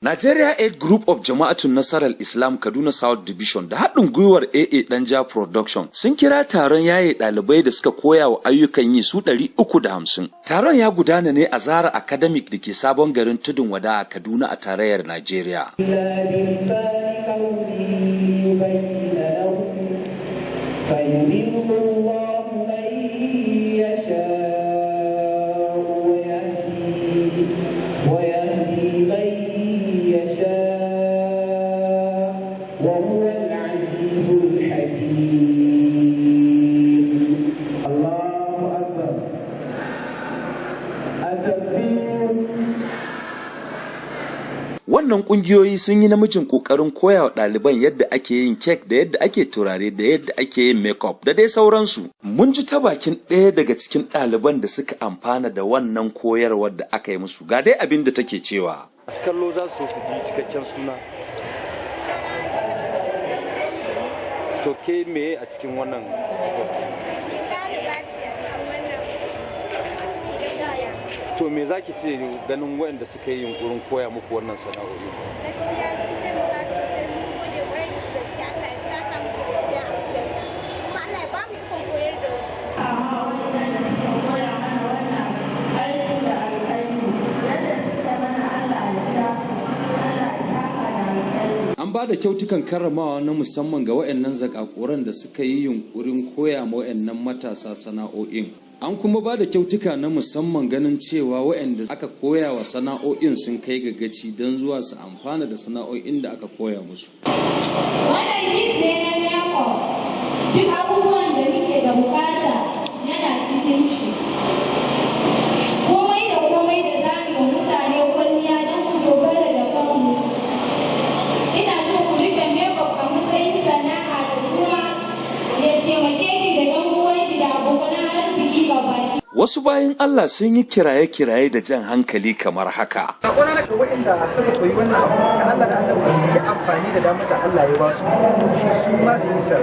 Nigeria Aid Group of Jama'atun Nasarar Islam Kaduna South Division da haɗin gwiwar AA Danja Production sun kira taron yaye ɗalibai da suka koya wa ayyukan yi su 350. Taron ya gudana ne a Zara Academic da ke sabon garin Tudun Wada a Kaduna a tarayyar Najeriya. Wannan kungiyoyi sun yi namijin kokarin koya wa ɗaliban yadda ake yin kek da yadda ake turare da yadda ake yin makeup da dai sauransu. Mun ji ta bakin ɗaya daga cikin ɗaliban da suka amfana da wannan koyarwar da aka yi musu. Ga dai abin da take cewa. Askallo za su ji cikakken suna. To ke me a cikin wannan? To me za ki ce ganin waɗanda suka yi yunkurin koya muku wannan sana'o'i? Gaskiya sun taimaka sosai, mun gode ƙwarai da gaske, Allah ya saka musu da gidan aljanna, kuma Allah ya ba mu ikon koyar da wasu. Wanda suka koya mana wannan aiki da alƙairi, yadda suka mana Allah ya biya su, Allah ya saka da alƙairi. An ba da kyautukan karramawa na musamman ga waɗannan zakakuran da suka yi yunkurin koya ma waɗannan matasa sana'o'in. An kuma ba da kyautuka na musamman ganin cewa waɗanda aka koya wa sana'o'in sun kai ga gaci don zuwa su amfana da sana'o'in da aka koya musu. Wannan kit ne na makeup, duk abubuwan da muke da bukata yana cikin shi. Komai da komai da za mu yi mutane kwalliya don ku dogara da kanmu. Ina so ku rike makeup a matsayin sana'a da kuma ya taimake ki da ɗan uwanki da abokan arziki gabaki. Wasu bayan Allah sun yi kiraye-kiraye da jan hankali kamar haka. Sakona daga waɗanda suka koyi wannan abu da Allah da Allah su yi amfani da damar da Allah ya ba su su ma su isar,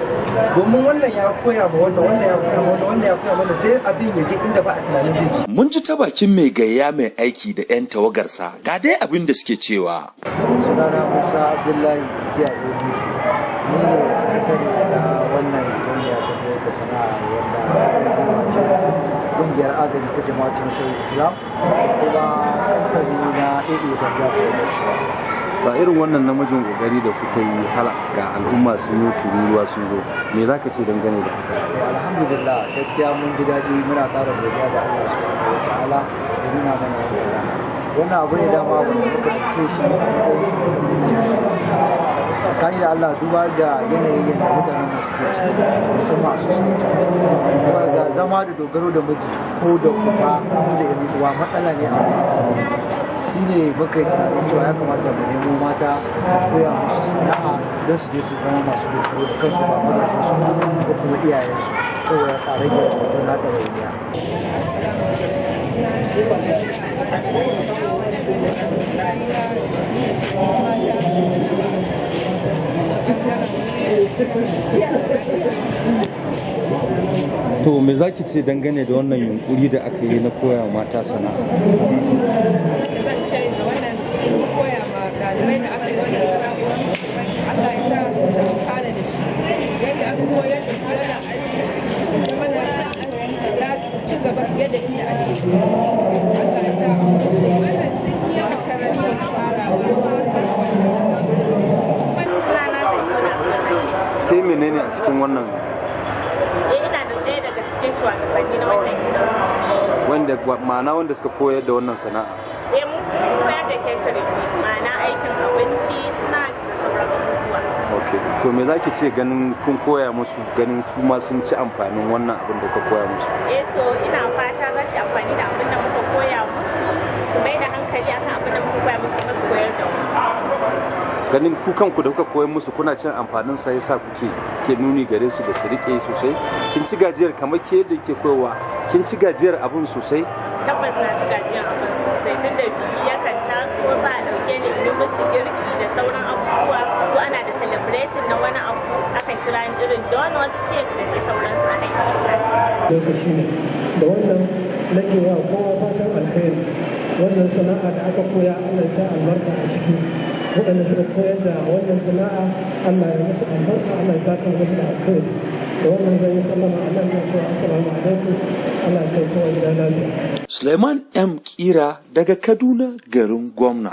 domin wannan ya koya ma wannan ya koya ma wannan ya koya mana sai abin ya je inda ba a tunanin zai je. Mun ji ta bakin mai gayya mai aiki da 'yan tawagarsa ga dai abin da suke cewa. Sunana Musa Abdullahi Igiya ADC, ni ne sakatare da wannan kungiya ta da sana'a wanda ce da kungiyar agaji ta jama'atun nasarar Islam kuma kamfani na AA Danja Production. Ba irin wannan namijin kokari da kuka yi ga al'umma sun yi tururuwa sun zo, me za ka ce dangane da haka? Alhamdulillah, gaskiya mun ji daɗi, muna ƙara godiya da Allah subhanahu wa ta'ala da nuna mana wannan rana. Wannan abu ne dama wanda muka ɗauke shi a matsayin sadakatin jari. Tsakani da Allah duba ga yanayin yadda mutanen masu ke ciki musamman a society. Kuma ga zama da dogaro da miji ko da uba ko da yan uwa matsala ne a shi ne muka yi tunanin cewa ya kamata mu nemo mata koya musu sana'a don su je su zama masu dogaro da kansu ba mazajensu ko kuma iyayensu saboda a rage mutum na ɗawainiya. To me za ki ce dangane da wannan yunkuri da aka yi na koya mata sana'a? Zan ce da wannan koya ma ɗalibai da aka yi wannan sana'o'i, Allah ya sa su amfana da shi. Yadda aka koyar da su yana aji zama na ya ci gaba yadda inda ake. Allah ya sa wannan sun yi masarari da farawa. Sunana Zaituna Abdulrashid. Ke menene a cikin wannan? Ina da ɗaya daga cikin shugabanni na wannan gidan. Wanda suka koyar da wannan sana'a? Mun koyar da catering ne, ma'ana aikin abinci, snacks da sauran abubuwa. Ok, to me za ki ce ganin kun koya musu, ganin su ma sun ci amfanin wannan abin da ka koya musu? To ina fata za su yi amfani da abin da muka koya musu, su mai da hankali akan abin da muka koya musu kuma su koyar da wasu. Ganin ku kanku da kuka koyar musu kuna cin amfanin sa yasa ke nuni gare su da su rike sosai. Kin ci gajiyar kamar ke da ke koyarwa, kin ci gajiyar abin sosai? Tabbas na ci gajiyar abin sosai, tun da biki yakan taso za a ɗauke ni in yi musu girki da sauran abubuwa, ko ana da celebrating na wani abu akan kira ni irin donut cake da dai sauransu a aikata. Lokaci ne da wannan nake wa kowa fatan alheri, wannan sana'a da aka koya Allah ya sa albarka a ciki. waɗanda suka koyar da wannan sana'a Allah ya musu albarka, Allah ya saka musu da alkhairi. Da wannan zan yi sallama a nan na cewa assalamu alaikum, Allah ya kai kowa gida lafiya. Suleiman M. Kira daga Kaduna garin gwamna.